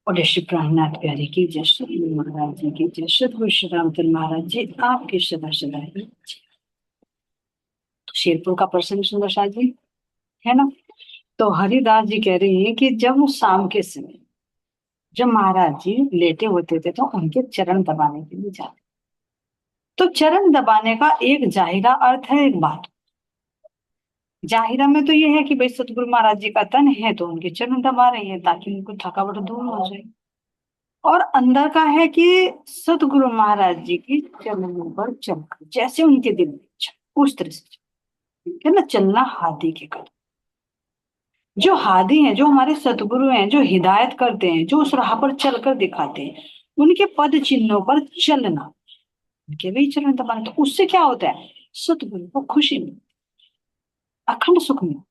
और श्री प्राणनाथ प्यारे की जय, श्री गुरु महाराज जी की जय, सतगुरु श्री रामचंद्र महाराज जी आपके सदा सदा ही जय। तो शेरपुर का प्रसंग सुंदर शाह जी है ना। तो हरिदास जी कह रहे हैं कि जब वो शाम के समय जब महाराज जी लेटे होते थे तो उनके चरण दबाने के लिए जाते। तो चरण दबाने का एक जाहिरा अर्थ है, एक बात जाहिरा में तो ये है कि भाई सतगुरु महाराज जी का तन है तो उनके चरण दबा रहे हैं ताकि उनको थकावट दूर हो जाए। और अंदर का है कि सतगुरु महाराज जी की चरणों पर चलकर जैसे उनके दिल में इच्छा, उस तरह से है ना चलना। हाथी के कदम, जो हादी हैं, जो हमारे सतगुरु हैं, जो हिदायत करते हैं, जो उस राह पर चलकर दिखाते हैं, उनके पद चिन्हों पर चलना, उनके भी चरण दबाना। तो उससे क्या होता है, सतगुरु को खुशी मिलती, अखंड सुख मिलता।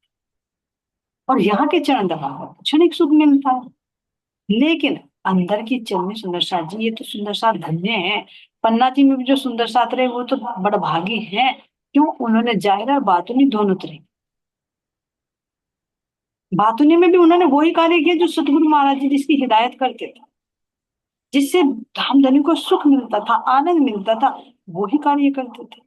और यहाँ के चरण दबाना क्षणिक सुख मिलता है। लेकिन अंदर की चलनी सुंदर साथ जी, ये तो सुंदर साथ धन्य है। पन्ना जी में भी जो सुंदर साथ रहे वो तो बड़ा भागी है। क्यों, उन्होंने जाहिर और बातूनी दोनों तरह। बातूनी में भी उन्होंने वही कार्य किया जो सतगुरु महाराज जी जिसकी हिदायत करते थे, जिससे धामधनी को सुख मिलता था, आनंद मिलता था, वही कार्य करते थे।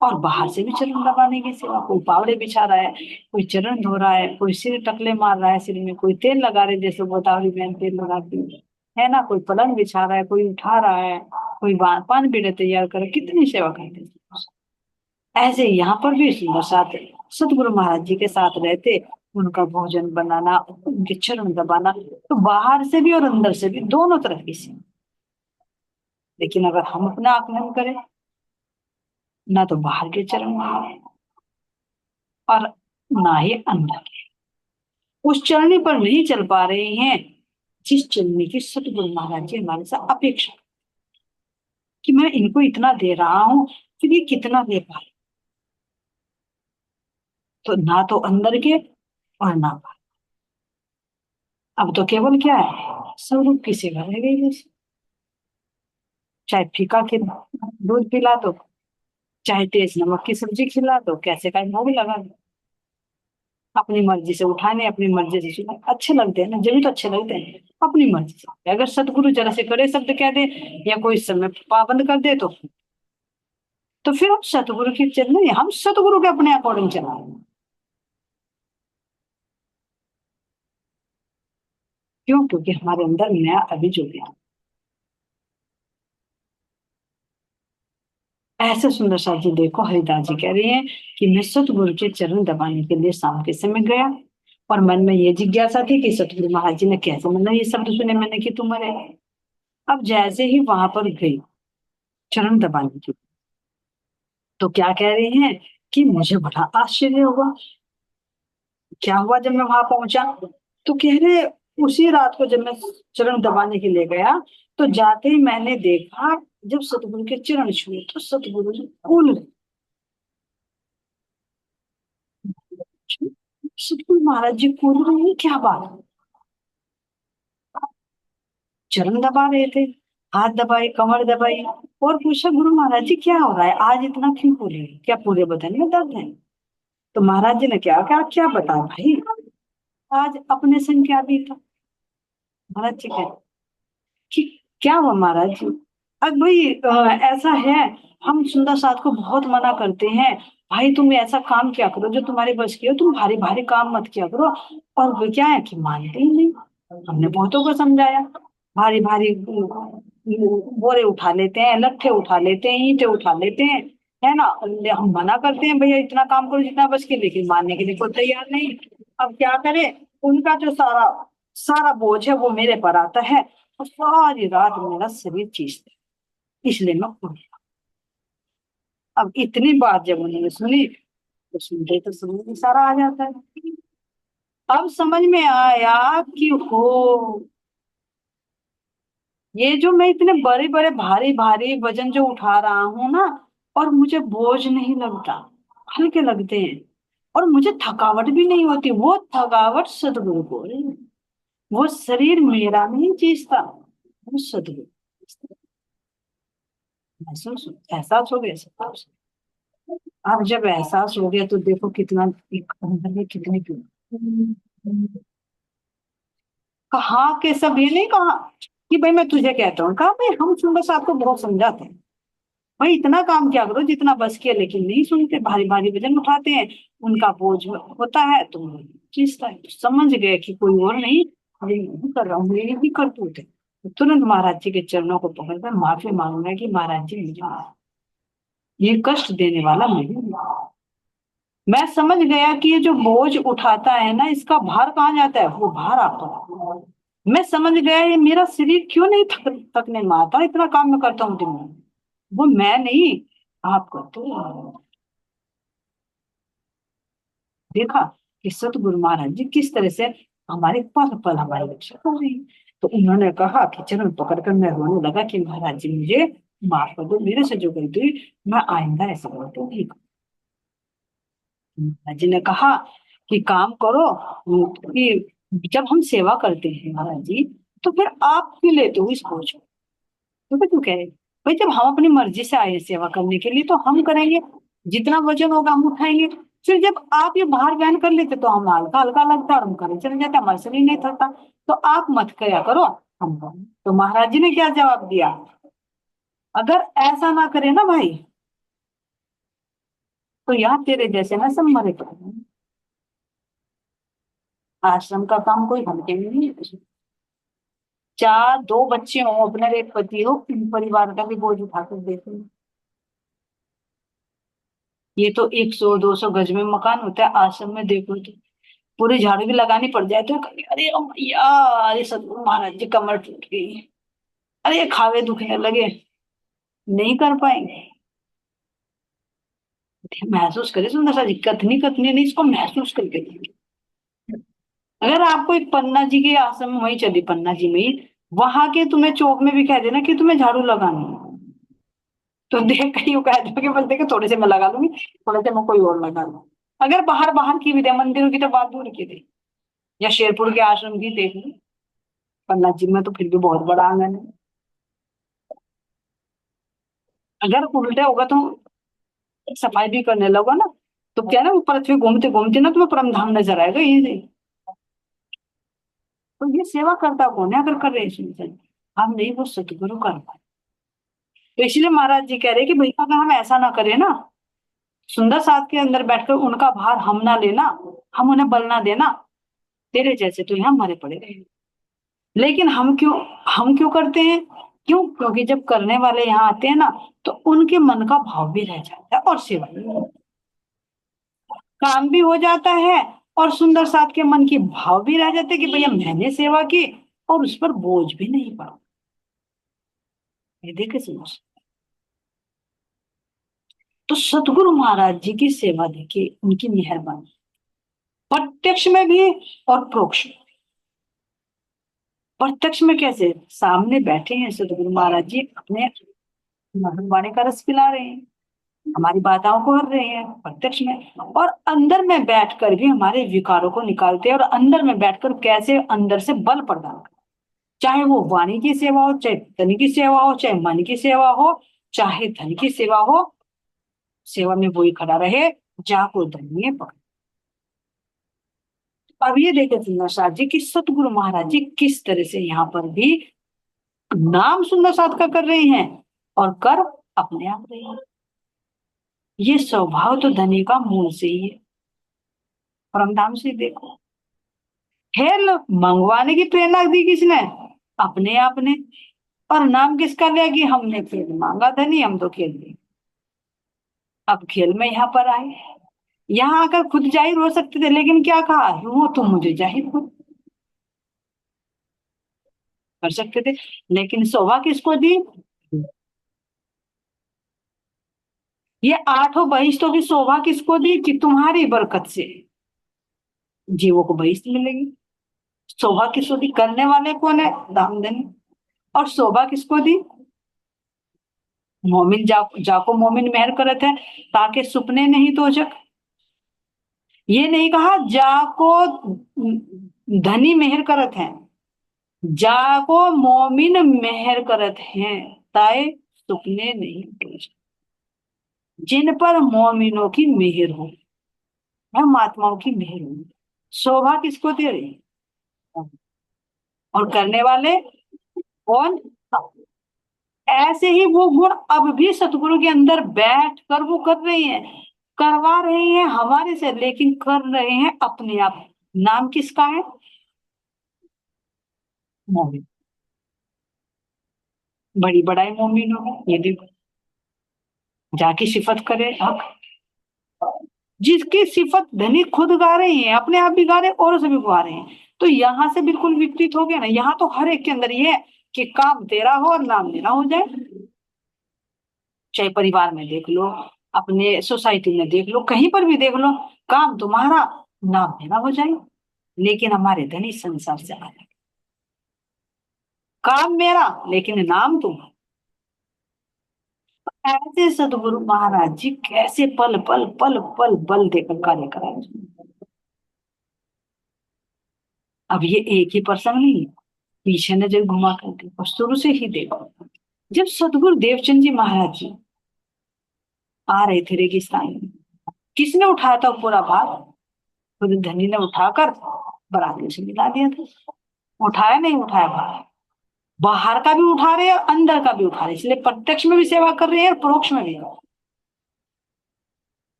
और बाहर से भी चरण दबाने की सेवा, कोई पावड़े बिछा रहा है, कोई चरण धो रहा है, कोई सिर टकले मार रहा है, सिर में कोई तेल लगा रहे जैसे गोदावरी बहन तेल लगाती है ना, कोई पलंग बिछा रहा है, कोई उठा रहा है, कोई पान बीड़े तैयार कर, कितनी सेवा करते हैं। ऐसे ही यहाँ पर भी सुंदर साथ सतगुरु महाराज जी के साथ रहते, उनका भोजन बनाना, उनके चरण दबाना, तो बाहर से भी और अंदर से भी दोनों तरफ की सेवा। लेकिन अगर हम अपना आकलन करें, ना तो बाहर के चरण में और ना ही अंदर, उस चलने पर नहीं चल पा रहे हैं जिस चलने की सतगुरु महाराज जी हमारे से अपेक्षा, कि मैं इनको इतना दे रहा हूं फिर ये कितना दे पाए। तो ना तो अंदर के और ना बाहर। अब तो केवल क्या है, स्वरूप की सेवा रह गई बस। चाहे फीका के दूध पिला दो, चाहे तेज नमक की सब्जी खिला दो, कैसे का भोग लगा दो, अपनी मर्जी से उठाने, अपनी मर्जी से सुनाने, अच्छे लगते हैं ना, जब भी तो अच्छे लगते हैं। अपनी मर्जी से अगर सतगुरु जरा से करे शब्द कह दे या कोई समय पाबंद कर दे तो फिर हम सतगुरु की चल नहीं, हम सतगुरु के अपने अकॉर्डिंग चला। क्यों, क्योंकि हमारे अंदर नया अभी जो गया। ऐसे सुंदर सा जी देखो, हरिदास जी कह रहे हैं कि मैं सतगुरु के चरण दबाने के लिए शाम के समय गया, और मन में ये जिज्ञासा थी कि सतगुरु महाराज जी ने कैसे, मतलब ये शब्द सुने मैंने कि तुम मरे। अब जैसे ही वहां पर गई चरण दबाने की, तो क्या कह रहे हैं कि मुझे बड़ा आश्चर्य हुआ। क्या हुआ जब मैं वहां पहुंचा, तो कह रहे उसी रात को जब मैं चरण दबाने के लिए गया, तो जाते ही मैंने देखा, जब सतगुरु के चरण छुए तो सतगुरु जी कूल रहे। सतगुरु महाराज जी कूल रहे हैं, क्या बात है। चरण दबा रहे थे, हाथ दबाए, कमर दबाई, और पूछा गुरु महाराज जी क्या हो रहा है, आज इतना क्यों कूले, क्या पूरे बदन में दर्द है। तो महाराज जी ने क्या कहा, क्या बता भाई, आज अपने संग क्या बीता। महाराज जी कहे कि क्या हुआ महाराज जी। अब भाई ऐसा है, हम सुंदर साथ को बहुत मना करते हैं, भाई तुम ऐसा काम क्या करो जो तुम्हारे बस की हो, तुम भारी भारी काम मत किया करो। और वो क्या है कि मानते ही नहीं। हमने बहुतों को समझाया, भारी भारी बोरे उठा लेते हैं, लट्ठे उठा लेते हैं, ईंटें उठा लेते हैं, है ना। हम मना करते हैं भैया इतना काम करो जितना बस के, लेकिन मानने के लिए कोई तैयार नहीं। अब क्या करें, उनका जो सारा सारा बोझ है वो मेरे पर आता है, और सारी रात मेरा शरीर चीजता है, इसलिए मैं उठ गया। अब इतनी बात जब उन्होंने सुनी, तो सुनते तो समझ में सारा आ जाता है। अब समझ में आया कि हो, ये जो मैं इतने बड़े बड़े भारी भारी वजन जो उठा रहा हूं ना, और मुझे बोझ नहीं लगता, हल्के लगते हैं, और मुझे थकावट भी नहीं होती, वो थकावट सदगुरु को है। वो शरीर मेरा नहीं चीजता, वो सदगुरु महसूस एहसास हो गया सब। अब जब एहसास हो गया तो देखो कितना एक अंदर में कितनी पीड़ा। कहा के सब ये नहीं कहा कि भाई मैं तुझे कहता हूँ, कहा भाई हम सुंदर साहब को बहुत समझाते हैं, भाई इतना काम क्या करो जितना बस किया, लेकिन नहीं सुनते, भारी भारी वजन उठाते हैं, उनका बोझ होता है तो चीजता है। तो समझ गए कि कोई और नहीं, ये नहीं कर रहा हूँ, मेरी भी करतूत है। तो तुरंत महाराज जी के चरणों को पकड़कर माफी मांगना कि महाराज जी मुझे ये कष्ट देने वाला मैं हूं। मैं समझ गया कि ये जो बोझ उठाता है ना, इसका भार कहाँ जाता है, वो भार आप पर। मैं समझ गया ये मेरा शरीर क्यों नहीं थकने में आता, इतना काम मैं करता हूँ दिन में, वो मैं नहीं, आप करते हो। देखा कि सतगुरु महाराज जी किस तरह से हमारे पल पल हमारी रक्षा कर रही हैं। तो उन्होंने कहा कि चरण पकड़कर मैं रोने लगा कि महाराज जी मुझे माफ कर दो, मेरे से जो गलती हुई मैं आइंदा ऐसा गलती नहीं करूं। महाराज जी ने कहा कि काम करो, कि जब हम सेवा करते हैं महाराज जी, तो फिर आप क्यों लेते हो इस बोझ को, तो क्यों कह रहे भाई, जब हम अपनी मर्जी से आए हैं सेवा करने के लिए तो हम करेंगे, जितना वजन होगा हम उठाएंगे। फिर जब आप ये भार वहन कर लेते तो हम हल्का हल्का लगता और हम करे चले जाते, हमारे शरीर नहीं थकता। तो आप मत करा करो, हम करें। तो महाराज जी ने क्या जवाब दिया, अगर ऐसा ना करे ना भाई, तो यहाँ तेरे जैसे ना सब मरे पड़े। आश्रम का काम कोई हल्के में नहीं है। चार दो बच्चे हो, अपने एक पति हो, इन परिवार का भी बोझ उठा कर देते हैं। ये तो 100 200 गज में मकान होता है, आश्रम में देखो तो पूरी झाड़ू भी लगानी पड़ जाए तो कभी अरे ओ भैया, अरे सतगुरु महाराज जी कमर टूट गई, अरे खावे दुखने लगे, नहीं कर पाएंगे। महसूस करे सुंदर सा जी, कथनी कथनी नहीं, इसको महसूस करके देखिए। अगर आपको एक पन्ना जी के आश्रम में, वही चली पन्ना जी में ही, वहां के तुम्हें चौक में भी कह देना कि तुम्हें झाड़ू लगानी है, तो देख कहीं वो कह दो कि बस देखे थोड़े से मैं लगा लूंगी, थोड़े से मैं कोई और लगा लूँ। अगर बाहर बाहर की भी दे, मंदिरों की तो बात दूर की थी, या शेरपुर के आश्रम की देख ली, पन्ना जी में तो फिर भी बहुत बड़ा आंगन है। अगर उल्टे होगा तो सफाई भी करने लगो ना, तो क्या ना, वो पृथ्वी घूमते घूमते ना तुम्हें परम धाम नजर आएगा ये। तो ये सेवा करता कौन है अगर कर रहे हैं इसमें, हम नहीं, वो सतगुरु कर पाए। तो इसलिए महाराज जी कह रहे हैं कि भाई अगर हम ऐसा ना करें ना, सुंदर साथ के अंदर बैठकर उनका भार हम ना लेना, हम उन्हें बल ना देना, तेरे जैसे तो यहाँ मरे पड़े रहे। लेकिन हम क्यों करते हैं, क्यों, क्योंकि जब करने वाले यहाँ आते हैं ना, तो उनके मन का भाव भी रह जाता है और सेवा भी हो, काम भी हो जाता है, और सुंदर साथ के मन की भाव भी रह जाते कि भैया मैंने सेवा की, और उस पर बोझ भी नहीं पड़ा। ये देखे समझ। तो सतगुरु महाराज जी की सेवा देखिए, उनकी मेहरबानी प्रत्यक्ष में भी और परोक्ष में। प्रत्यक्ष में कैसे, सामने बैठे हैं सतगुरु महाराज जी, अपने मधुर वाणी का रस पिला रहे हैं, हमारी बाधाओं को हर रहे हैं प्रत्यक्ष में, और अंदर में बैठकर भी हमारे विकारों को निकालते हैं, और अंदर में बैठकर कैसे अंदर से बल प्रदान करते, चाहे वो वाणी की सेवा हो, चाहे तन की सेवा हो, चाहे मन की सेवा हो, चाहे धन की सेवा हो, सेवा में वही खड़ा रहे जाको धनिये पकड़। अब ये देखे सुंदर साथ जी कि सतगुरु महाराज जी किस तरह से यहाँ पर भी नाम सुंदर साथ का कर रहे हैं, और कर अपने आप रहे हैं। ये स्वभाव तो धनी का मूल से ही है, परमधाम से ही देखो। खेल मंगवाने की प्रेरणा दी किसने, अपने आप ने। और नाम किसका लिया कि हमने खेल मांगा धनी, हम तो खेल लिए। अब खेल में यहाँ पर आए, यहाँ आकर खुद जाहिर हो सकते थे, लेकिन क्या कहा, वो तुम मुझे जाहिर खुद कर सकते थे, लेकिन शोभा किसको दी, ये आठों बहिष्ठों की शोभा किसको दी कि तुम्हारी बरकत से जीवों को बहिष्ठ मिलेगी। शोभा किसको दी, करने वाले कौन है, दामदनी। और शोभा किसको दी, मोमिन जाको मोमिन मेहर करत है, ताके सुपने नहीं तो जग। ये नहीं कहा जाको धनी मेहर करत है, जाको मोमिन मेहर करत है, ताए सुपने नहीं तो जग। जिन पर मोमिनों की मेहर हो, हम आत्माओं की मेहर हो। शोभा किसको दे रही है, और करने वाले कौन? ऐसे ही वो गुण अब भी सतगुरु के अंदर बैठ कर वो कर रहे हैं, करवा रहे हैं हमारे से, लेकिन कर रहे हैं अपने आप। नाम किसका है? मोमिन। बड़ी बड़ाई मोमिन हो, ये देखो, जाकी सिफत करे हक, जिसकी सिफत धनी खुद गा रहे हैं, अपने आप भी गा रहे हैं और से भी गा रहे हैं। तो यहाँ से बिल्कुल विपरीत हो गया ना, यहाँ तो हर एक के अंदर ये है कि काम तेरा हो और नाम मेरा हो जाए। चाहे परिवार में देख लो, अपने सोसाइटी में देख लो, कहीं पर भी देख लो, काम तुम्हारा नाम मेरा हो जाए। लेकिन हमारे धनी संसार से अलग, काम मेरा लेकिन नाम तुम। ऐसे सदगुरु महाराज जी कैसे पल पल पल पल बल देकर कार्य कराए। अब ये एक ही प्रसंग नहीं है, पीछे नजर घुमा कर देखो, शुरू से ही देखो। जब सदगुरु देवचंद जी महाराज जी आ रहे थे रेगिस्तान में, किसने उठाया था वो पूरा भार? खुद धनी ने उठाकर बराती से मिला दिया था। उठाया नहीं उठाया भार, बाहर का भी उठा रहे हैं और अंदर का भी उठा रहे हैं, इसलिए प्रत्यक्ष में भी सेवा कर रहे हैं और परोक्ष में भी।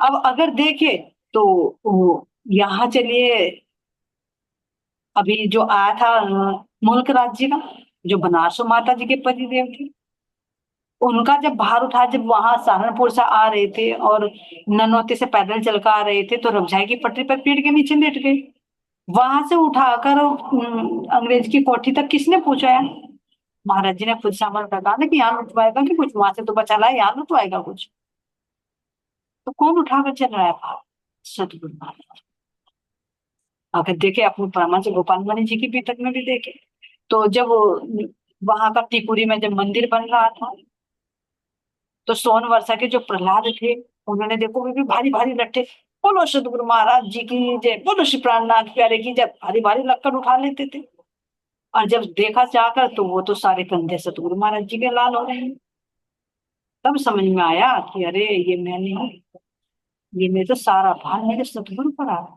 अब अगर देखे तो यहाँ चलिए, अभी जो आया था मुल्क राज्य का, जो बनारसो माता जी के पति देव थे, उनका जब भार उठा, जब वहां सहारनपुर से आ रहे थे और ननौते से पैदल चल कर आ रहे थे, तो रमझाई की पटरी पर पेड़ के नीचे लेट गए। वहां से उठाकर अंग्रेज की कोठी तक किसने पहुंचाया? महाराज जी ने खुद सामान कहा ना कि यहाँ लुटवाएगा कि कुछ, वहां से तो बचा लाए, यहाँ लुटवाएगा कुछ। तो कौन उठाकर चल रहा है भार? सतगुरु महाराज। अगर देखे अपने परमांश गोपाल मणि जी की पीठक में भी देखे, तो जब वहां का टिपुरी में जब मंदिर बन रहा था, तो सोन वर्षा के जो प्रहलाद थे, उन्होंने देखो वे भी भारी भारी लट्ठे, बोलो सतगुरु महाराज जी की जय, बोलो श्री प्राणनाथ प्यारे की जय, भारी भारी लक्कड़ उठा लेते थे। और जब देखा जाकर तो वो तो सारे कंधे सतगुरु महाराज जी के लाल हो रहे हैं। तब समझ में आया कि अरे ये मैं नहीं, ये मेरे तो सारा भार मेरे सतगुरु पर आ रहा है।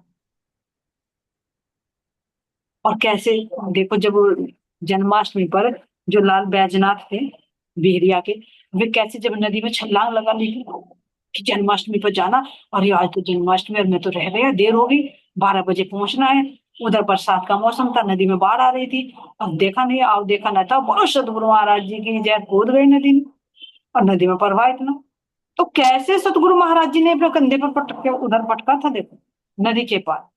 और कैसे देखो, जब जन्माष्टमी पर जो लाल बैजनाथ थे बिहरिया के, वे कैसे जब नदी में छलांग लगा ली थी कि जन्माष्टमी पर जाना, और ये आज तो जन्माष्टमी और मैं तो रह गया, देर हो गई, 12 बजे पहुंचना है। उधर बरसात का मौसम था, नदी में बाढ़ आ रही थी, और देखा नहीं, आओ देखा ना था, बोलो सतगुरु महाराज जी की जय, कूद गई नदी में। और नदी में प्रवाह इतना, तो कैसे सतगुरु महाराज जी ने अपने कंधे पर पटक के उधर पटका था, देखो नदी के पार।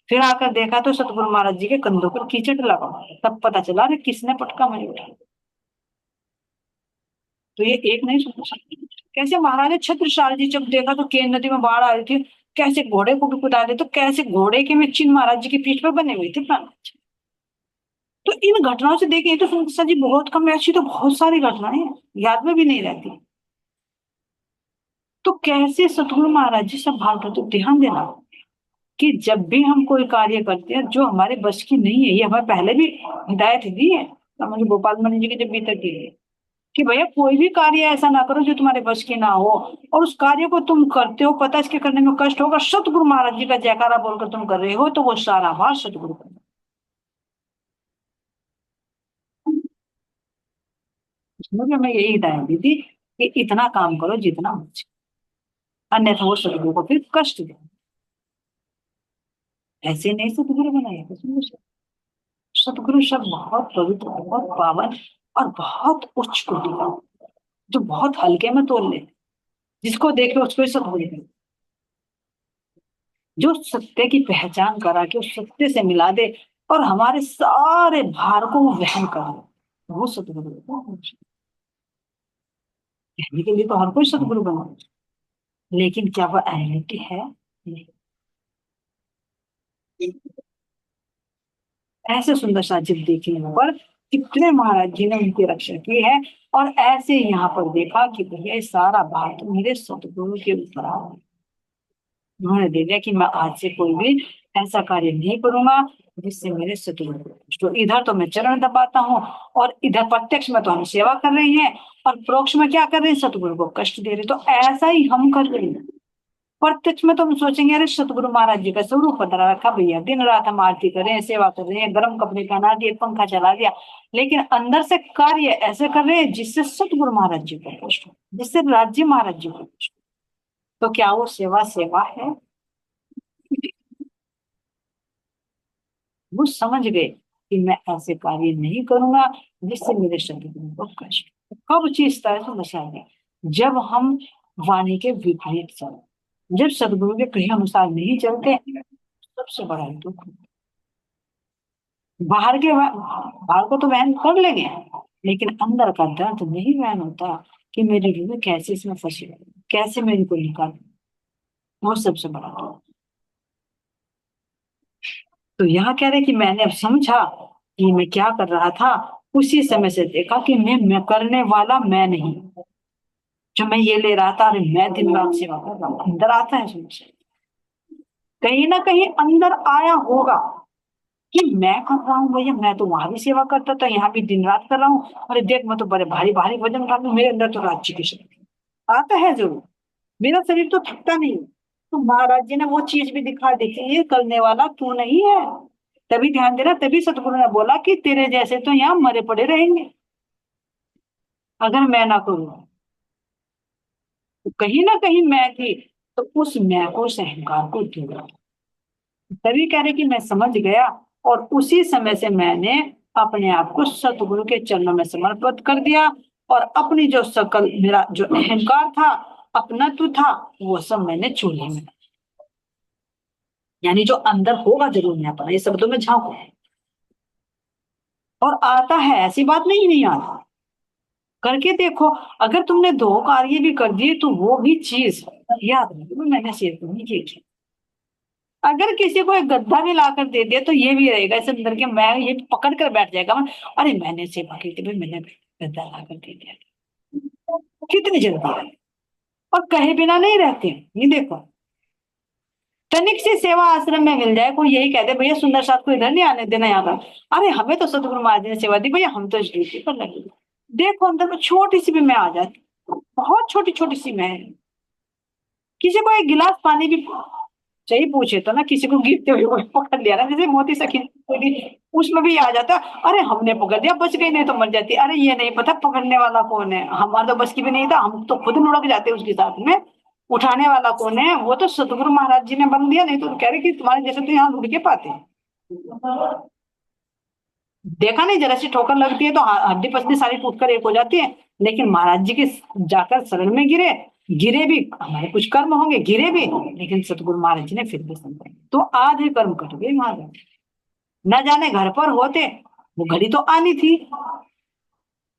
फिर आकर देखा तो सतगुरु महाराज जी के कंधों पर कीचड़ लगा हुआ है। तब पता चला रे किसने पटका मुझे उठा। तो ये एक नहीं सुन सकती। कैसे महाराज छत्रसाल जी जब देखा तो केन नदी में बाढ़ आ रही थी, कैसे घोड़े को भी कुदा दे, तो कैसे घोड़े के में चिन्ह महाराज जी की पीठ पर बने हुए थे प्राण। तो इन घटनाओं से देखें तो सुंदर जी बहुत कम, ऐसी तो बहुत सारी घटनाएं हैं, याद में भी नहीं रहती। तो कैसे सतगुरु महाराज जी सब भाग, तो ध्यान देना कि जब भी हम कोई कार्य करते हैं जो हमारे बस की नहीं है, ये हमें पहले भी हिदायत दी है हमारे गोपाल मणि जी की जब बीतक की है कि भैया कोई भी कार्य ऐसा ना करो जो तुम्हारे बस की ना हो, और उस कार्य को तुम करते हो, पता है इसके करने में कष्ट होगा, सतगुरु महाराज जी का जयकारा बोलकर तुम कर रहे हो, तो वो सारा भार सतगुरु का। उसमें भी हमें यही हिदायत दी थी कि इतना काम करो जितना हो सके, अन्यथा वो सतगुरु को फिर कष्ट दे। ऐसे नहीं सतगुरु बनाए थे। सतगुरु शब्द बहुत पवित्र, बहुत पावन और बहुत उच्च कोटि का, जो बहुत हल्के में तोल ले, जिसको देखे उसको ही सतगुरु कहते हैं। जो सत्य की पहचान करा के उस सत्य से मिला दे और हमारे सारे भार को वो वहन कर ले, वो सतगुरु होता है। कहने के लिए तो हर कोई सतगुरु बना, लेकिन क्या वह अहलियत है? नहीं। ऐसे सुंदर साजिद देखे यहाँ पर, कितने महाराज जी ने उनकी रक्षा की है। और ऐसे यहाँ पर देखा कि भैया ये सारा भार तो मेरे सतगुरु के ऊपर आ रहा है। उन्होंने दे दिया कि मैं आज से कोई भी ऐसा कार्य नहीं करूंगा जिससे मेरे सतगुरु को कष्ट हो। इधर तो मैं चरण दबाता हूँ, और इधर प्रत्यक्ष में तो हम सेवा कर रहे हैं, और परोक्ष में क्या कर रहे हैं, सतगुरु को कष्ट दे रहे, तो ऐसा ही हम कर रहे हैं। प्रत्यक्ष में तो हम सोचेंगे अरे सतगुरु महाराज जी का स्वरूप बदला रखा भैया, दिन रात हम आरती कर रहे हैं, सेवा कर रहे हैं, गर्म कपड़े पहना दिए, पंखा चला दिया, लेकिन अंदर से कार्य ऐसे कर रहे हैं जिससे सतगुरु महाराज जी को कष्ट हो, जिससे राज्य महाराज जी को कष्ट हो। तो क्या वो सेवा सेवा है? वो समझ गए कि मैं ऐसे कार्य नहीं करूंगा जिससे मेरे सतगुरु को कष्ट हो। कब चीज तरह से बसाएंगे? जब हम वाणी के विपरीत चले, जब सदगुरु के कहे अनुसार नहीं चलते, सबसे बड़ा दुख। बाहर को तो वहन कर लेंगे, लेकिन अंदर का दर्द नहीं वहन होता कि मेरी रूह कैसे इसमें फंसी है, कैसे मैं इनको निकालूं। वो सबसे बड़ा दुख। तो यहाँ कह रहे कि मैंने अब समझा कि मैं क्या कर रहा था, उसी समय से देखा कि मैं करने वाला मैं नहीं। जो मैं ये ले रहा था, अरे मैं दिन रात सेवा कर रहा हूँ, अंदर आता है समझ, कहीं ना कहीं अंदर आया होगा कि मैं कर रहा हूँ भैया, मैं तो वहां भी सेवा करता था, यहाँ भी दिन रात कर रहा हूँ, अरे देख मैं तो बड़े भारी भारी वजन उठाता हूँ, मेरे अंदर तो राज्य की शक्ति आता है जरूर, मेरा शरीर तो थकता नहीं। तो महाराज जी ने वो चीज भी दिखा दी कि ये करने वाला तू नहीं है। तभी ध्यान देना, तभी सतगुरु ने बोला कि तेरे जैसे तो यहाँ मरे पड़े रहेंगे अगर मैं ना करूँ। तो कहीं ना कहीं मैं थी, तो उस मैं को, उस अहंकार को दूर। तभी कह रहे कि मैं समझ गया, और उसी समय से मैंने अपने आप को सतगुरु के चरणों में समर्पित कर दिया, और अपनी जो सकल मेरा जो अहंकार था, अपनत्व था, वो सब मैंने चूल्हे में, यानी जो अंदर होगा जरूर मैं अपना, ये शब्दों में झांको। और आता है, ऐसी बात नहीं आता, करके देखो। अगर तुमने दो कार्य भी कर दिए तो वो भी चीज याद रखो, मैंने शेयर करनी की। अगर किसी को एक गद्दा भी लाकर दे दिया तो ये भी रहेगा इस अंदर के, मैं ये पकड़ कर बैठ जाएगा मैं, अरे मैंने सेवा की थी भाई, मैंने गद्दा लाकर दे दिया, कितनी जल्दी है। और कहे बिना नहीं रहते ये देखो, तनिक सी सेवा आश्रम में मिल जाए, कोई यही कहते भैया सुंदर साथ को इधर नहीं आने देना यहाँ पर, अरे हमें तो सतगुरु महाराज जी ने सेवा दी भैया, हम तो इस ड्यूटी पर लगे। देखो अंदर में छोटी सी भी मैं आ जाती, बहुत छोटी छोटी सी मैं, किसी को एक गिलास पानी भी चाहिए पूछे तो ना, किसी को गिरते हुए कोई पकड़ लिया ना, जैसे मोती सखी थी, उसमें भी आ जाता, अरे हमने पकड़ दिया बच गई, नहीं तो मर जाती, अरे ये नहीं पता पकड़ने वाला कौन है, हमारा तो बस की भी नहीं था, हम तो खुद लुढ़क जाते उसके साथ में, उठाने वाला कौन है, वो तो सतगुरु महाराज जी ने बन दिया, नहीं तो कह रहे कि तुम्हारे जैसे तो यहाँ लुढ़ के पाते हैं। देखा नहीं, जरा सी ठोकर लगती है तो हड्डी पसली सारी टूट कर एक हो जाती है, लेकिन महाराज जी के जाकर शरण में गिरे, गिरे भी, हमारे कुछ कर्म होंगे, गिरे भी, लेकिन सतगुरु महाराज जी ने फिर भी समझाया, तो आधे कर्म कट गए महाराज। न जाने घर पर होते, वो घड़ी तो आनी थी,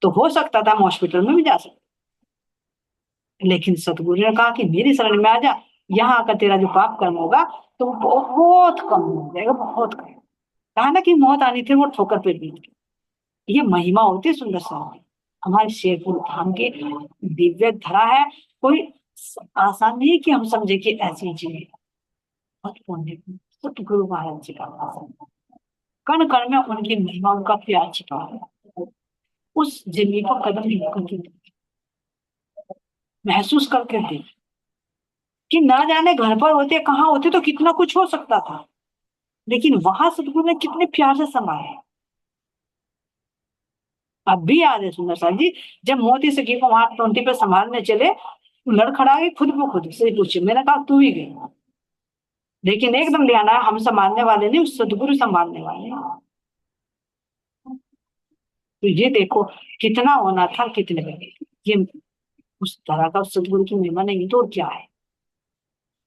तो हो सकता था हम हॉस्पिटल में भी जा सकते, लेकिन सतगुरु ने कहा कि मेरी शरण में आ जा, यहाँ आकर तेरा जो पाप कर्म होगा तो वो बहुत कम हो जाएगा, बहुत कम। कहा ना कि मौत आनी थी, वो ठोकर पे दी थी। ये महिमा होती है सुंदर सा, हमारे शेरपुर धाम की दिव्य धरा है। कोई आसान नहीं है कि हम समझे कि ऐसी चीज है। बहुत पुण्य, सतगुरु महाराज जी का आसन, कण कण में उनकी महिमा, उनका प्यार छिपा है। उस जिंदगी को कदम नहीं करके महसूस करके दे, कि ना जाने घर पर होते कहाँ होते तो कितना कुछ हो सकता था, लेकिन वहां सतगुरु ने कितने प्यार से संभाला। अब भी याद है सुंदर साहब जी, जब मोती सखी को वहां 20 पे संभालने चले, लड़खड़ा गई खुद को खुद से पूछे, मैंने कहा तू ही गई, लेकिन एकदम ध्यान आया हम संभालने वाले नहीं, उस सदगुरु संभालने वाले हैं। तो ये देखो कितना होना था, कितने बजे, ये उस तरह का उस सदगुरु की महिमा नहीं तो और क्या है।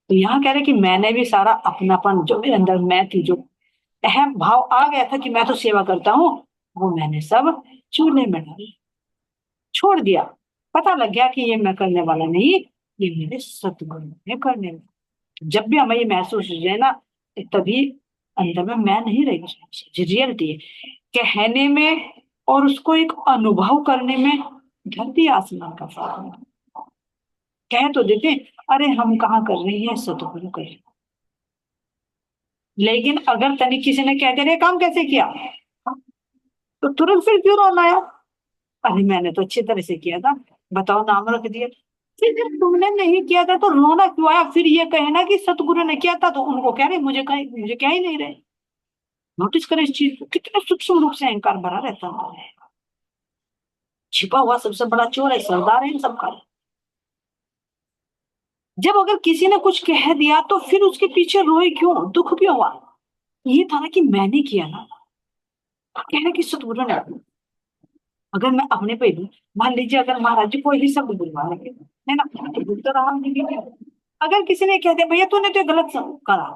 तो यहाँ कह रहे कि मैंने भी सारा अपनापन जो मेरे अंदर मैं थी, जो अहम भाव आ गया था कि मैं तो सेवा करता हूँ, वो मैंने सब चूल्हे में डाल छोड़ दिया। पता लग गया कि ये मैं करने वाला नहीं, ये मेरे सतगुरु ने करने वाला। जब भी हमें ये महसूस हो जाए ना, तभी अंदर में मैं नहीं रहेगी, रियलिटी है कहने में, और उसको एक अनुभव करने में धरती आसमान का फर्क है। कह तो देते अरे हम कहाँ कर रहे हैं, सतगुरु कर, लेकिन अगर तनिक किसी ने कहते रहे काम कैसे किया, तो तुरंत फिर क्यों रोना है, अरे मैंने तो अच्छी तरह से किया था, बताओ नाम रख दिया। फिर जब तुमने नहीं किया था तो रोना क्यों आया? फिर ये कहे ना कि सतगुरु ने किया था, तो उनको कह रहे मुझे क्या ही नहीं रहे। नोटिस करें इस चीज को, कितने सूक्ष्म रूप से अहंकार भरा रहता है। छिपा हुआ सबसे बड़ा चोर है, सरदार है इन सबका। जब अगर किसी ने कुछ कह दिया तो फिर उसके पीछे रोए क्यों, दुख क्यों हुआ? ये था ना कि मैंने किया ना। कह रहे कि सतगुरु ने। अगर मैं अपने पे भी, मान लीजिए अगर महाराज जी कोई भी शब्द बुलवा लगे, है ना, तो बोल तो रहा हूँ दीदी के। अगर किसी ने कह दिया भैया तूने तो ये गलत सब करा,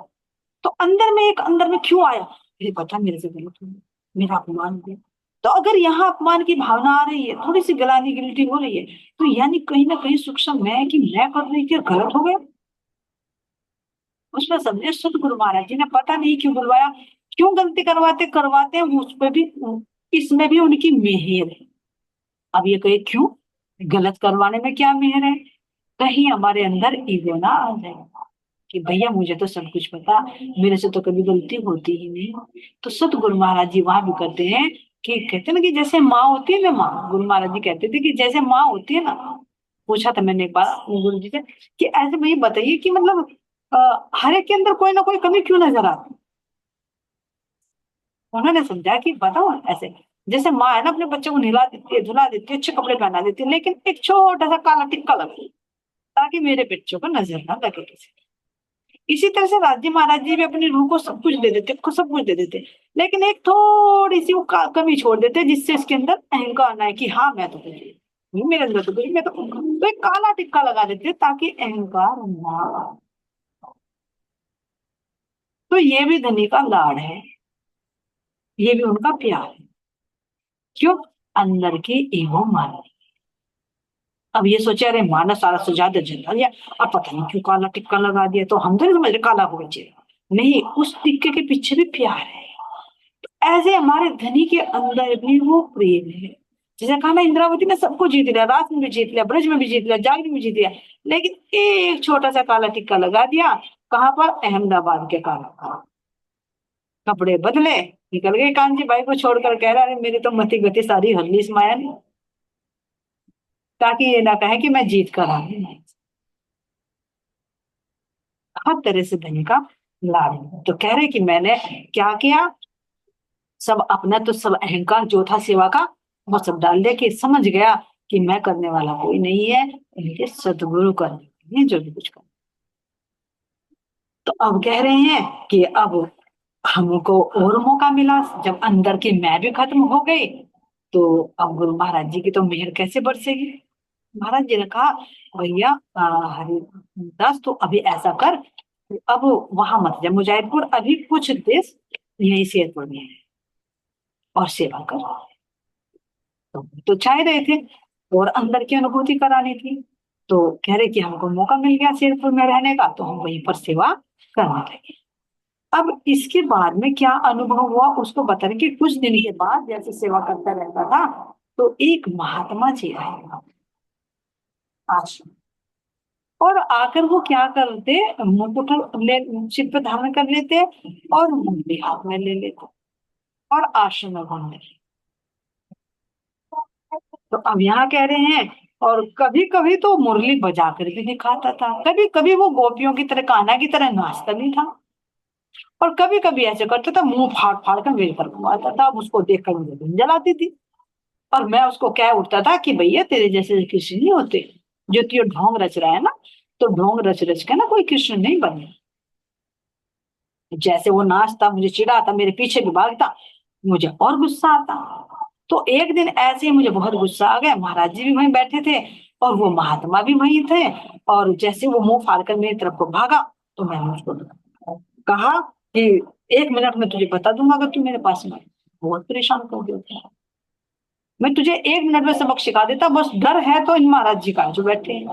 तो अंदर में क्यों आया? मुझे पता मेरे से गलत हुआ, मेरा अपमान हो गया। तो अगर यहाँ अपमान की भावना आ रही है, थोड़ी सी गलानी गिल्टी हो रही है, तो यानी कहीं ना कहीं सूक्ष्म मैं कि मैं कर रही थी गलत हो गया। उसमें समझे सतगुरु महाराज जी ने पता नहीं क्यों बुलवाया, क्यों गलती करवाते करवाते हैं उस पर भी, इसमें भी उनकी मेहर है। अब ये कहे क्यों, गलत करवाने में क्या मेहर है? कहीं हमारे अंदर ईगो ना आ जाए कि भैया मुझे तो सब कुछ पता, मेरे से तो कभी गलती होती ही नहीं। तो सतगुरु महाराज जी वहां भी करते हैं कि कहते हैं ना कि जैसे माँ होती है ना, माँ, गुरु महाराज जी कहते थे कि जैसे माँ होती है ना। पूछा था मैंने एक बार गुरु जी से कि ऐसे भैया बताइए कि मतलब हर एक के अंदर कोई ना कोई कमी क्यों नजर आती। उन्होंने समझा कि बताओ ऐसे, जैसे माँ है ना अपने बच्चे को नहला देती है, धुला देती है, अच्छे कपड़े पहना देती है, लेकिन एक छोटा सा काला टिक्का लगा ताकि मेरे बच्चों को नजर ना लगे किसी। इसी तरह से राजी महाराज जी भी अपनी रूह को सब कुछ दे देते, को सब कुछ दे देते, लेकिन एक थोड़ी सी वो कमी छोड़ देते जिससे इसके अंदर अहंकार ना है कि हाँ मैं तो कुछ नहीं, मेरे अंदर तो कुछ, मैं तो एक काला टिक्का लगा देते ताकि अहंकार ना आए। तो ये भी धनी का लाड़ है, ये भी उनका प्यार है। क्यों? अंदर की ईगो मान। अब ये सोचे अरे माना सारा सुझाव दे जला दिया, अब पता नहीं क्यों काला टिक्का लगा दिया, तो हम तो नहीं समझ रहे काला हो गया। नहीं, उस टिक्के के पीछे भी प्यार है। ऐसे हमारे धनी के अंदर भी वो प्रेम है। जैसे कहा ना, इंद्रावती ने सबको जीत लिया, रात में भी जीत लिया, ब्रज में भी जीत लिया, जाग में भी जीत लिया, लेकिन एक छोटा सा काला टिक्का लगा दिया। कहाँ पर? अहमदाबाद के काला। कपड़े बदले, निकल गए कांजी बाई को छोड़कर, कह रहा अरे मेरी तो मति गति सारी हल्ली इस माया ने, ताकि ये ना कहे कि मैं जीत कर आ गई। हर तरह से धनी का लाभ है। तो कह रहे कि मैंने क्या किया, सब अपना तो सब अहंकार जो था सेवा का, वो सब डाल दिया कि समझ गया कि मैं करने वाला कोई नहीं है, इनके सदगुरु करने हैं जो भी कुछ कर। तो अब कह रहे हैं कि अब हमको और मौका मिला, जब अंदर की मैं भी खत्म हो गई, तो अब गुरु महाराज जी की तो मेहर कैसे बरसेगी। महाराज जी ने कहा भैया हरिदास तो अभी ऐसा कर, अब वहां मत जा मुजाहिदपुर, अभी कुछ देश यही शेरपुर में है और सेवा कर। तो चाह रहे थे और अंदर की अनुभूति करानी थी। तो कह रहे कि हमको मौका मिल गया शेरपुर में रहने का, तो हम वहीं पर सेवा करने लगे। अब इसके बाद में क्या अनुभव हुआ उसको बता रहे कि कुछ दिन के बाद जैसे सेवा करता रहता था, तो एक महात्मा जी आए आश्रम, और आकर वो क्या करते, मुकुट ले सिर पे धारण कर लेते और मुंडी हाथ में ले लेते और आश्रम में घूमने। तो अब यहाँ कह रहे हैं, और कभी कभी तो मुरली बजा कर भी दिखाता था, कभी कभी वो गोपियों की तरह कान्हा की तरह नाचता भी था, और कभी कभी ऐसे करता था मुंह फाड़ फाड़ कर मेरे पर घुमाता था। अब उसको देखकर मुझे धुंधल आती थी, और मैं उसको कह उठता था कि भैया तेरे जैसे कृष्ण नहीं होते, जो तू ये ढोंग रच रहा है ना, तो ढोंग रच रच के ना कोई कृष्ण नहीं बने। जैसे वो नाचता मुझे चिढ़ाता, मेरे पीछे भी भागता, मुझे और गुस्सा आता। तो एक दिन ऐसे ही मुझे बहुत गुस्सा आ गया, महाराज जी भी वहीं बैठे थे और वो महात्मा भी वहीं थे, और जैसे वो मुंह फाड़ कर मेरी तरफ को भागा, तो मैंने उसको कहा कि 1 मिनट में तुझे बता दूंगा अगर तू मेरे पास में आए। बहुत परेशान कर दिया था। मैं तुझे 1 मिनट में सबक सिखा देता, बस डर है तो इन महाराज जी का जो बैठे हैं,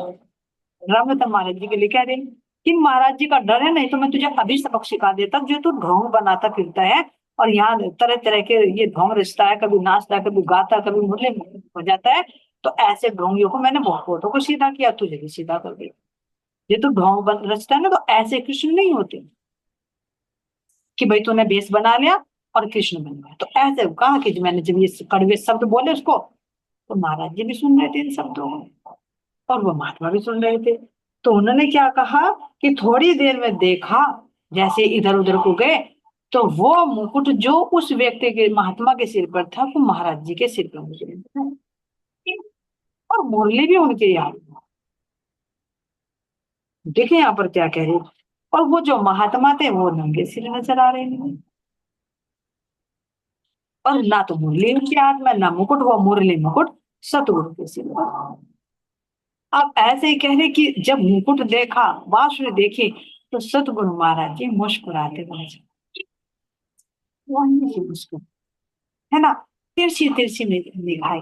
रामरतन महाराज जी के लिए कह रहे हैं कि महाराज जी का डर है, नहीं तो मैं तुझे अभी सबक सिखा देता, जो तू ढोंग बनाता फिरता है और यहाँ तरह तरह के ये ढोंग रचता है, कभी नाचता है, कभी गाता है, कभी मुरली हो जाता है। तो ऐसे ढोंगियों को मैंने बहुत फोटो को सीधा किया, तुझे भी सीधा कर दिया। ये तो ढोंग रचता है ना, तो ऐसे कृष्ण नहीं होते कि भाई तूने बेस बना लिया और कृष्ण बन गया। तो ऐसे कहा कि मैंने जब ये कड़वे शब्द बोले उसको, तो महाराज जी भी सुन रहे थे इन शब्दों को। और वो महात्मा भी सुन रहे थे। तो उन्होंने क्या कहा कि थोड़ी देर में देखा, जैसे इधर उधर को गए, तो वो मुकुट जो उस व्यक्ति के महात्मा के सिर पर था वो महाराज जी के सिर पर मुझे था। और मुरली भी उनके याद। देखे यहाँ पर क्या कह रहे। और वो जो महात्मा थे वो नंगे सिर नजर आ रहे हैं। और ना तो मुरली उनके हाथ में, ना मुकुट, वो मुरली मुकुट सतगुरु के सिर पर। आप ऐसे ही कह रहे कि जब मुकुट देखा, बांसुरी देखी, तो सतगुरु महाराज जी मुस्कुराते हुए वहीं से मुस्कुरा, है ना, तिरछी तिरछी निगाहें,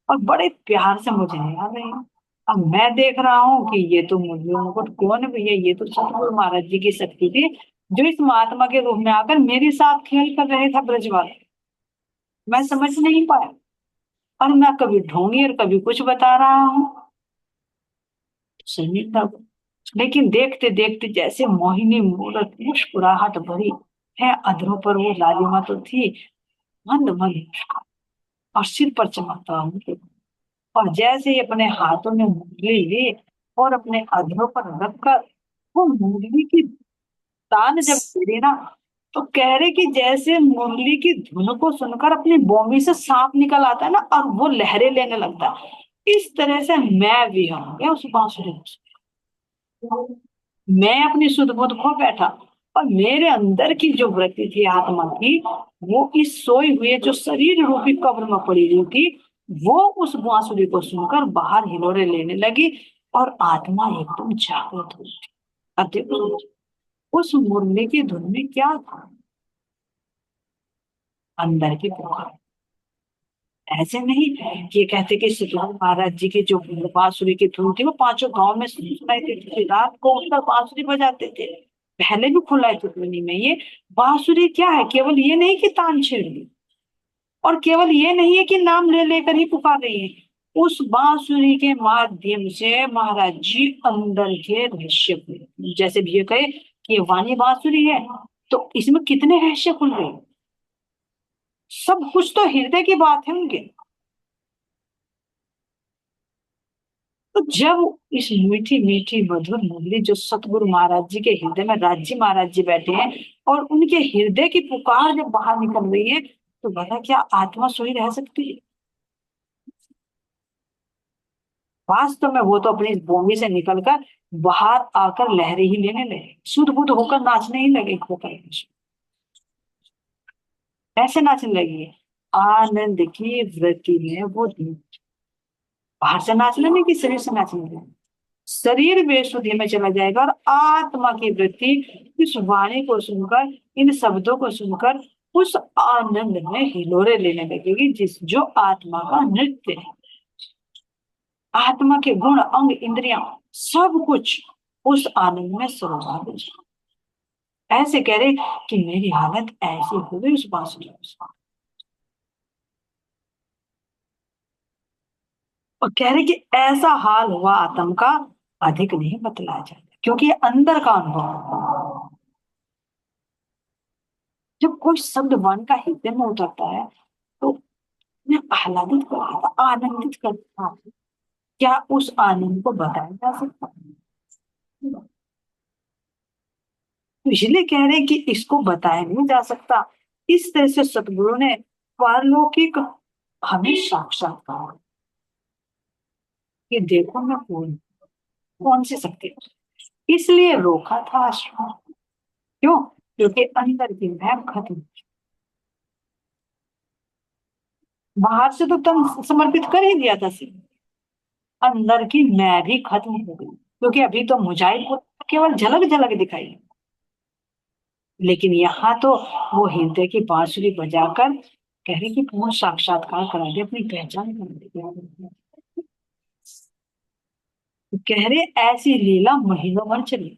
और बड़े प्यार से मुझे निहार रहे हैं। अब मैं देख रहा हूँ कि ये तो मुरली मुकुट कौन है भैया, ये तो सतगुरु महाराज जी की शक्ति थी, जो इस महात्मा के रूप में आकर मेरे साथ खेल कर रहे था ब्रजवाल। मैं समझ नहीं पाया, और मैं कभी ढोंगी और कभी कुछ बता रहा हूँ। सही था। लेकिन देखते देखते जैसे मोहिनी मूरत मुस्कुराहट भरी है, अधरों पर वो लालिमा तो थी, मंद मंद, और सिर पर चमकता उनके। और जैसे ही अपने हाथों में मुरली ली और अपने अधरों पर रखकर वो मुरली की तान जब गिरी ना, तो कह रहे कि जैसे मुरली की धुन को सुनकर अपनी बोमी से सांप निकल आता है ना, और वो लहरें लेने लगता है, इस तरह से मैं भी हूं क्या उस बांसुरी में। मैं अपनी सुध बुध खो बैठा, और मेरे अंदर की जो वृत्ति थी आत्मा की, वो इस सोए हुए जो शरीर रूपी कब्र में पड़ी हुई थी, वो उस बांसुरी को सुनकर बाहर हिलोरे लेने लगी, और आत्मा एकदम जागृत हुई। अब देखो उस मुरली की धुन में क्या था, अंदर की पुकार। ऐसे नहीं कि ये कहते कि सतगुरु महाराज जी की जो बांसुरी की धुन थी वो पांचों गांव में सुनाई देती थी, रात को उठकर बांसुरी बजाते थे। पहले भी खुला है तुकमनी में ये। बांसुरी क्या है, केवल ये नहीं कि तान छेड़ ली, और केवल ये नहीं है कि नाम ले लेकर ही पुकार रही है। उस बांसुरी के माध्यम से महाराज जी अंदर के रहस्य खुले। जैसे भी ये कहे कि ये वाणी बांसुरी है, तो इसमें कितने रहस्य खुल गए। सब कुछ तो हृदय की बात है उनके। तो जब इस मीठी मीठी मधुर मुरली जो सतगुरु महाराज जी के हृदय में राज जी महाराज जी बैठे हैं, और उनके हृदय की पुकार जब बाहर निकल रही है, तो बता क्या आत्मा सोई रह सकती है। वास्तव में वो तो अपनी इस भूमि से निकलकर बाहर आकर लहरें ही लेने लगे, शुद्ध बुद्ध होकर नाचने ही लगे खोकर। ऐसे नाचने लगी है, आनंद की वृत्ति में वो थी। बाहर से नाचने नहीं कि शरीर से नाचने लगे। शरीर बेसुधी में चला जाएगा, और आत्मा की वृत्ति इस वाणी को सुनकर, इन शब्दों को सुनकर उस आनंद में हिलोरे लेने लगेगी, जिस जो आत्मा का नृत्य है। आत्मा के गुण अंग इंद्रियां सब कुछ उस आनंद में सरोवर हो जाए। ऐसे कह रहे कि मेरी हालत ऐसी हो गई उस बांसुरी में। और कह रहे कि ऐसा हाल हुआ आत्म का, अधिक नहीं बतलाया जाता, क्योंकि ये अंदर का अनुभव। जब कोई शब्द मन का हृदय में उतरता है, तो मैं आह्लादित करता, आनंदित करता। क्या उस आनंद को बताया जा सकता है? तो इसलिए कह रहे हैं कि इसको बताया नहीं जा सकता। इस तरह से सतगुरु ने पारलौकिक हमें साक्षात्कार, ये देखो मैं कौन सी शक्ति है। इसलिए रोका था आश्रम। क्यों? क्योंकि अंदर की मैं खत्म, बाहर से तो तन समर्पित कर ही दिया था सिर्फ, अंदर की मैं भी खत्म हो गई, क्योंकि अभी तो मुझाइल को केवल झलक झलक दिखाई। लेकिन यहाँ तो वो हृदय की बांसुरी बजाकर कह रहे कि पूर्ण साक्षात्कार करा दे, अपनी पहचान करा दे। कह रहे ऐसी लीला महीनों भर चली।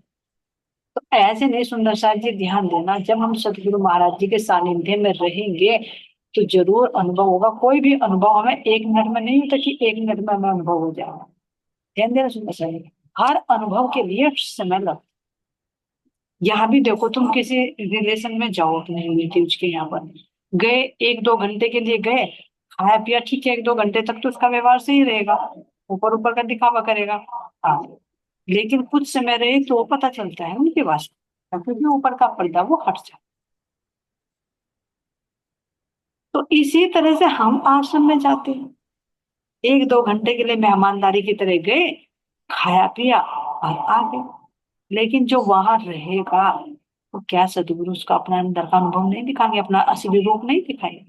तो ऐसे नहीं सुंदर साहब जी, ध्यान देना, जब हम सतगुरु महाराज जी के सानिध्य में रहेंगे तो जरूर अनुभव होगा। कोई भी अनुभव हमें एक मिनट में नहीं होता कि एक मिनट में हमें अनुभव हो जाएगा। ध्यान देना सुंदर साहब जी, हर अनुभव के लिए समय लगता। यहाँ भी देखो, तुम किसी रिलेशन में जाओ अपने रिलेटिव्स के यहाँ पर गए, एक दो घंटे के लिए गए, खाया पिया ठीक है, एक दो घंटे तक तो उसका व्यवहार सही रहेगा। ऊपर ऊपर का दिखावा करेगा। हाँ, लेकिन कुछ समय रहे तो पता चलता है उनके वास्तव, क्योंकि ऊपर का पर्दा वो हट जाता। तो इसी तरह से हम आश्रम में जाते हैं, 1-2 घंटे के लिए मेहमानदारी की तरह गए, खाया पिया और आ गए। लेकिन जो वहां रहेगा तो क्या सदगुरु उसका अपना अंदर का अनुभव नहीं दिखाएंगे, अपना असली रूप नहीं दिखाएंगे?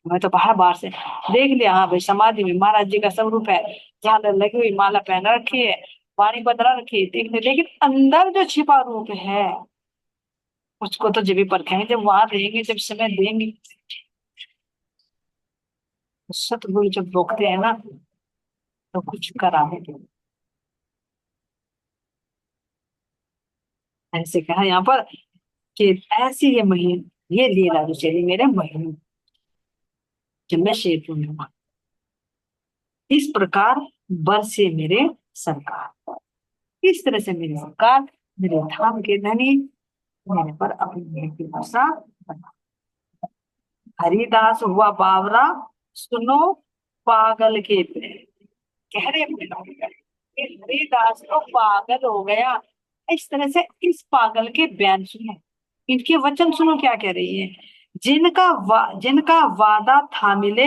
मैं तो बाहर बाहर से देख लिया, हाँ भाई समाधि में महाराज जी का स्वरूप है, झालर लगी हुई, माला पहन रखी है, वाणी बदला रखी है, देख लिया। लेकिन अंदर जो छिपा रूप है उसको तो जब भी परखेंगे, जब वहां रहेंगे, जब समय देंगे। तो सतगुरु जब रोकते हैं ना तो कुछ कराने के ऐसे कहा यहाँ पर कि ऐसी ये महीने, ये लीला जो चली मेरे महीने, जब मैं शेर पूर्णिमा, इस प्रकार बरसे मेरे सरकार, इस तरह से मेरी सरकार, मेरे धाम के धनी मेरे पर अपनी मेहर की वर्षा बना। हरिदास हुआ बावरा, सुनो पागल के प्रेम, गहरे में डूब गए। ये हरिदास तो पागल हो गया। इस तरह से इस पागल के बयान सुनो, इनके वचन सुनो क्या कह रही है। जिनका वादा था मिले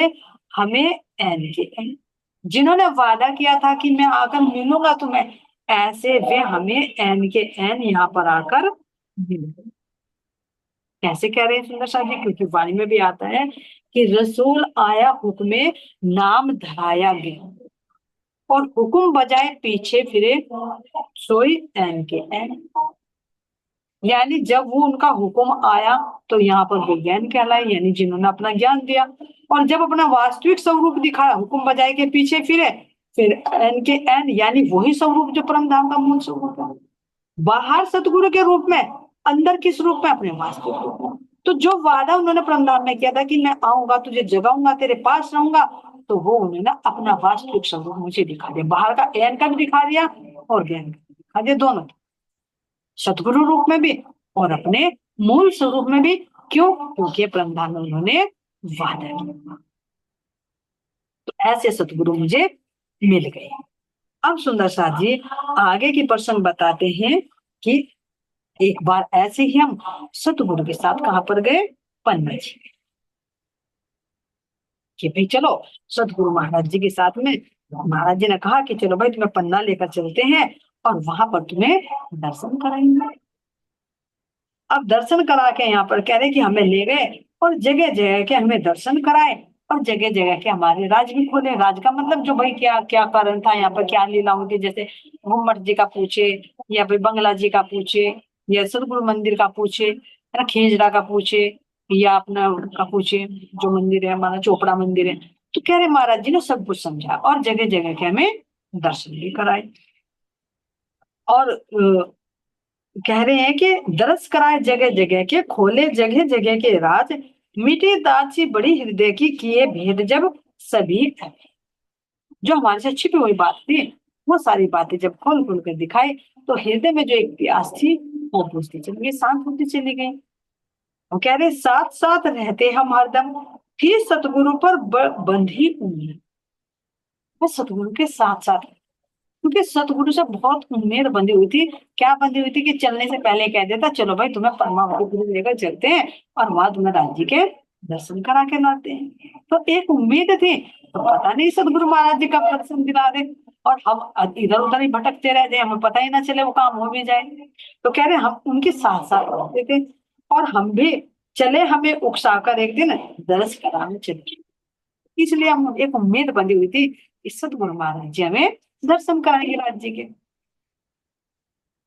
हमें ऐन के ऐन, जिन्होंने वादा किया था कि मैं आकर मिलूंगा तुम्हें, ऐसे वे हमें ऐन के ऐन यहाँ पर आकर मिले। कैसे कह रहे हैं सुंदर शाह जी, क्योंकि वाणी में भी आता है कि रसूल आया हुक्मे नाम धराया गया, और हुक्म बजाए पीछे फिरे सोई ऐन के ऐन। यानी जब वो उनका हुक्म आया तो यहाँ पर वो ज्ञान कहलाए, यानी जिन्होंने अपना ज्ञान दिया। और जब अपना वास्तविक स्वरूप दिखाया, हुक्म बजाए के पीछे फिरे, फिर एन के एन, यानी वही स्वरूप जो परम धाम का मूल स्वरूप है, बाहर सतगुरु के रूप में, अंदर किस रूप में, अपने वास्तविक रूप में। तो जो वादा उन्होंने परम धाम में किया था कि मैं आऊंगा, तुझे जगाऊंगा, तेरे पास रहूंगा, तो वो उन्होंने अपना वास्तविक स्वरूप मुझे दिखा दिया, बाहर का एन का भी दिखा दिया और ज्ञान का भी दिखा दिया, दोनों, सतगुरु रूप में भी और अपने मूल स्वरूप में भी। क्यों? क्योंकि परमधाम में उन्होंने वादा किया। तो ऐसे सतगुरु मुझे मिल गए। अब सुंदर साथ जी आगे की प्रसंग बताते हैं कि एक बार ऐसे ही हम सतगुरु के साथ कहां पर गए, पन्ना जी, कि भाई चलो सतगुरु महाराज जी के साथ में। महाराज जी ने कहा कि चलो भाई तुम्हें पन्ना लेकर चलते हैं और वहां पर तुम्हें दर्शन कराएंगे। अब दर्शन करा के यहाँ पर कह रहे कि हमें ले गए और जगह जगह के हमें दर्शन कराए, और जगह जगह के हमारे राज भी खोले। राज का मतलब जो भाई क्या क्या कारण था यहाँ पर, क्या लीला होगी, जैसे घुम्मट जी का पूछे, या फिर बंगला जी का पूछे, या सदगुरु मंदिर का पूछे, है ना, खींचड़ा का पूछे, या अपना का पूछे, जो मंदिर है हमारा चोपड़ा मंदिर है। तो कह रहे महाराज जी ने सब कुछ समझा और जगह जगह के हमें दर्शन भी कराए। और कह रहे हैं कि दरस कराए जगह जगह के, खोले जगह जगह के राज, मिटी दाची बड़ी हृदय की, किए भेद जब सभी। जो हमारे से छिपी हुई बात थी वो सारी बातें जब खोल खोल कर दिखाई, तो हृदय में जो एक प्यास थी वो बुझती चली गई, शांत होती चली गई। वो कह रहे साथ साथ रहते हम हरदम, फिर सतगुरु पर बंधी उम्मीद। वो सतगुरु के साथ साथ, क्योंकि सतगुरु से बहुत उम्मीद बंधी हुई थी। क्या बंधी हुई थी कि चलने से पहले कह देता चलो भाई तुम्हें परमावती गुरु लेकर चलते हैं और वहां तुम्हें राज जी के दर्शन करा के लाते हैं। तो एक उम्मीद थी, तो पता नहीं सतगुरु महाराज जी कब दर्शन दिला दे और हम इधर उधर ही भटकते रह जाए, हमें पता ही ना चले वो काम हो भी जाए। तो कह रहे हम उनके साथ साथ रहते थे और हम भी चले, हमें उकसाकर एक दिन दर्श कराने चले। इसलिए हम एक उम्मीद बंधी हुई थी कि सतगुरु महाराज जी हमें दर्शन कराएंगे राज्य जी के।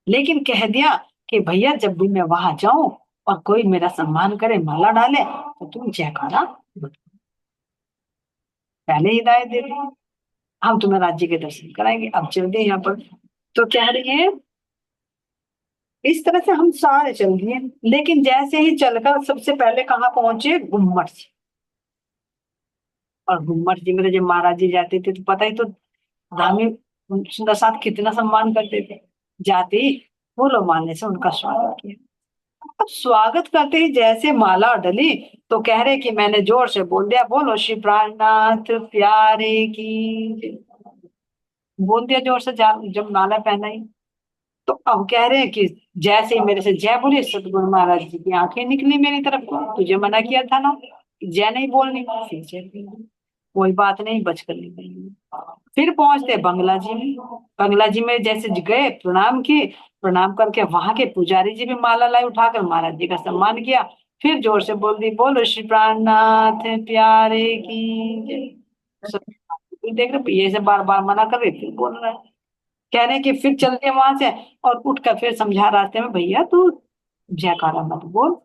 लेकिन कह दिया कि भैया जब भी मैं वहां जाऊं और कोई मेरा सम्मान करे, माला डाले, तो तुम जयकारा मत। पहले हिदायत दे दी, हम तुम्हें राज्य के दर्शन कराएंगे। अब चलते हैं यहाँ पर, तो कह रही है इस तरह से हम सारे चल दिए। लेकिन जैसे ही चलकर सबसे पहले कहाँ पहुंचे, गुम्मट जी। और गुम्मट जी में तो जब महाराज जी जाते थे तो पता ही तो, धामी सुंदर साथ कितना सम्मान करते थे। जाते ही फूलों मालने से उनका स्वागत किया। अब स्वागत करते ही जैसे माला डली तो कह रहे कि मैंने जोर से बोल दिया, बोलो श्री प्राणनाथ प्यारे की। बोल दिया जोर से, जब माला पहनाई। तो अब कह रहे हैं कि जैसे ही मेरे से जय बोली, सतगुरु महाराज जी की आंखें निकली मेरी तरफ को। तुझे मना किया था ना कि जय नहीं बोलनी, फिर जय बोली। कोई बात नहीं, बच कर निकली। फिर पहुंचते बंगला जी में। बंगला जी में जैसे गए, प्रणाम किए। प्रणाम करके वहां के पुजारी जी भी माला लाई उठाकर महाराज जी का सम्मान किया। फिर जोर से बोल दी, बोलो श्री प्राणनाथ प्यारे की जय। सब देख रहे, ये से बार बार मना कर रहे, फिर बोल रहा है। कह रहे हैं कि फिर चल दिया वहां से। और उठकर फिर समझा रास्ते में, भैया तू जयकारा मत बोल,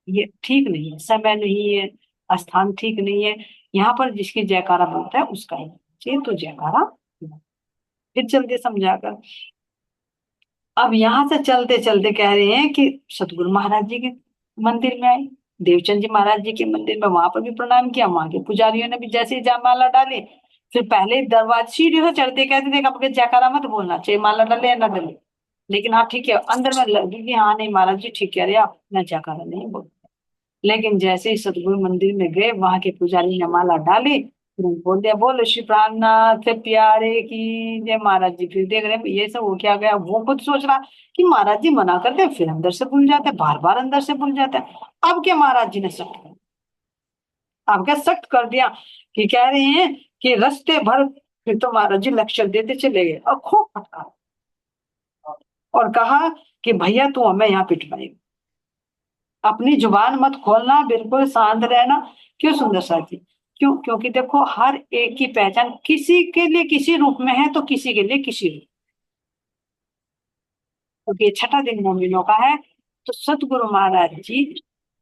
ये ठीक नहीं है, समय नहीं है, स्थान ठीक नहीं है। यहाँ पर जिसकी जयकारा बोलता है उसका ही चाहिए, तो जयकारा। फिर चलते समझाकर। अब यहाँ से चलते चलते कह रहे हैं कि सतगुरु महाराज जी के मंदिर में आए। देवचंद जी महाराज जी के मंदिर में, वहां पर भी प्रणाम किया। वहां के पुजारियों ने भी जैसे ही जयमाला डाली, फिर पहले दरवाजे सीढ़ी से चढ़ते कहते थे आपके जयकारा मत बोलना चाहिए, माला डाले या ना डाले। लेकिन हाँ ठीक है, अंदर में लगी कि हाँ नहीं महाराज जी ठीक कह रहे हैं आप, मैं जयकारा नहीं बोल। लेकिन जैसे ही सतगुरु मंदिर में गए, वहां के पुजारी ने माला डाली, फिर बोल दिया, बोल श्री प्राणनाथ प्यारे की जय। महाराज जी फिर देख रहे हैं ये सब हो क्या गया। वो खुद सोच रहा कि महाराज जी मना करते हैं, फिर अंदर से भूल जाते हैं, बार बार अंदर से भूल जाते हैं। अब क्या महाराज जी ने सख्त कर, अब क्या सख्त कर दिया कि कह रहे हैं कि रास्ते भर फिर तो महाराज जी लेक्चर देते चले गए और खूब फटका, और कहा कि भैया तू हमें यहाँ पिटवाएगा, अपनी जुबान मत खोलना, बिल्कुल शांत रहना। क्यों सुंदर साथ जी? क्यों? क्योंकि देखो हर एक की पहचान किसी के लिए किसी रूप में है, तो किसी के लिए किसी रूप। क्योंकि ये छठा दिन मोमिनों का है। तो सतगुरु महाराज जी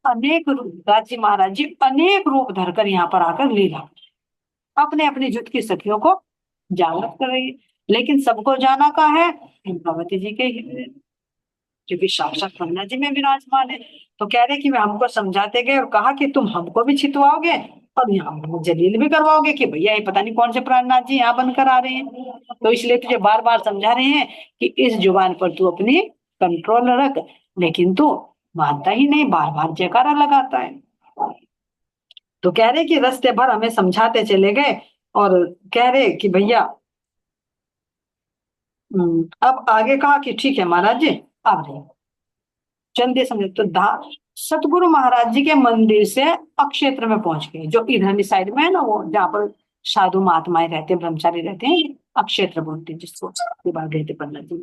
अनेक रूप, दाजी महाराज जी अनेक रूप धरकर यहाँ पर आकर लीला अपने अपनी जुट की सखियों को जागृत कर रही है। लेकिन सबको जाना का है भगवती जी के ही, क्योंकि साक्षात ब्रह्मा जी में विराजमान है। तो कह रहे कि वे हमको समझाते गए और कहा कि तुम हमको भी छितवाओगे और यहाँ हमको जलील भी करवाओगे कि भैया ये पता नहीं कौन से प्राणनाथ जी यहाँ बनकर आ रहे हैं। तो इसलिए तुझे बार बार समझा रहे हैं कि इस जुबान पर तू अपनी कंट्रोल रख। लेकिन तू मानता ही नहीं, बार बार जयकारा लगाता है। तो कह रहे कि रास्ते भर हमें समझाते चले गए और कह रहे कि भैया अब आगे कहा कि ठीक है महाराज जी, अब रहे चलते समझे। तो सतगुरु महाराज जी के मंदिर से अक्षेत्र में पहुंच गए, जो इधर साइड में है ना, वो जहाँ पर साधु महात्माएं रहते हैं, ब्रह्मचारी रहते हैं, अक्षेत्र बोलते हैं जिसको, के बाद गए थे पन्ना जी।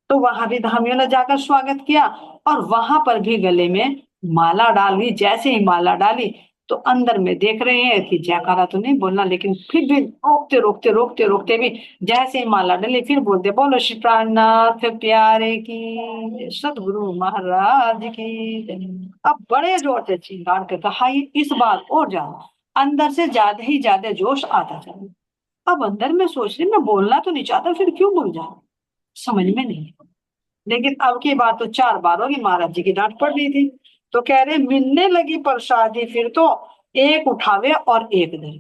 तो वहां भी धामियों ने जाकर स्वागत किया, और वहां पर भी गले में माला डाल दी। जैसे ही माला डाली तो अंदर में देख रहे हैं कि जयकारा तो नहीं बोलना, लेकिन फिर भी रोकते रोकते रोकते रोकते भी जैसे ही माला डाली फिर बोलते, बोलो श्री प्राणनाथ प्यारे की, सतगुरु महाराज की जय। अब बड़े जोर से चिल्लाकर के कहा, ये इस बार और ज्यादा अंदर से ज्यादा ही ज्यादा जोश आता चला। अब अंदर में सोच रही मैं बोलना तो नहीं चाहता, फिर क्यों बोल जा, समझ में नहीं। लेकिन अब की बात तो 4 बार होगी, महाराज जी की डांट पड़ रही थी। तो कह रहे मिलने लगी प्रसादी फिर तो, एक उठावे और एक दे।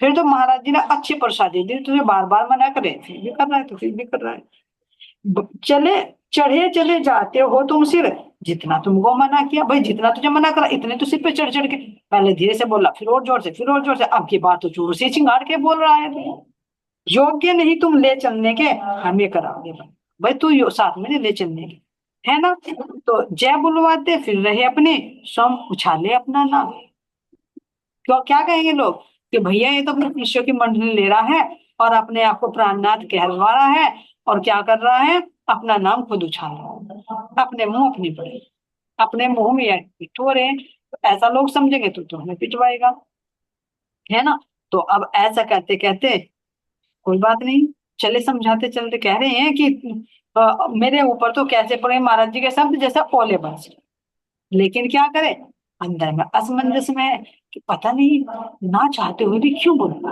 फिर तो महाराज जी ने अच्छी प्रसादी दी, तुझे बार बार मना करे, फिर भी कर रहा है, तो फिर भी कर रहा है। चले चढ़े चले जाते हो तुम सिर, जितना तुमको मना किया भाई, जितना तुझे मना करा इतने तो सिर पे चढ़ चढ़ के। पहले धीरे से बोला, फिर और जोर से, फिर और जोर से, अब की बात तो जोर से चिंगाड़ के बोल रहा है। योग्य नहीं तुम ले चलने के, हमें कराओगे भाई। भाई तू साथ में नहीं ले चलने के, है ना? तो जय बुलवाते फिर रहे अपने, स्वयं उछाले अपना नाम। क्यों, क्या कहेंगे लोग कि भैया ये तो अपने शिष्यों की मंडली ले रहा है और अपने आप को प्राणनाथ कहलवा रहा है, और क्या कर रहा है, अपना नाम खुद उछाल रहा है, अपने मुंह अपनी पड़े, अपने मुंह में पिटो रहे हैं। तो ऐसा लोग समझेंगे तो हमें पिटवाएगा, है ना? तो अब ऐसा कहते कहते कोई बात नहीं, चले समझाते चलते कह रहे हैं कि मेरे ऊपर तो कैसे पड़े महाराज जी के शब्द जैसा ओले बरस रहे। लेकिन क्या करें, अंदर में असमंजस में है कि पता नहीं ना चाहते हुए भी क्यों बोल रहा है।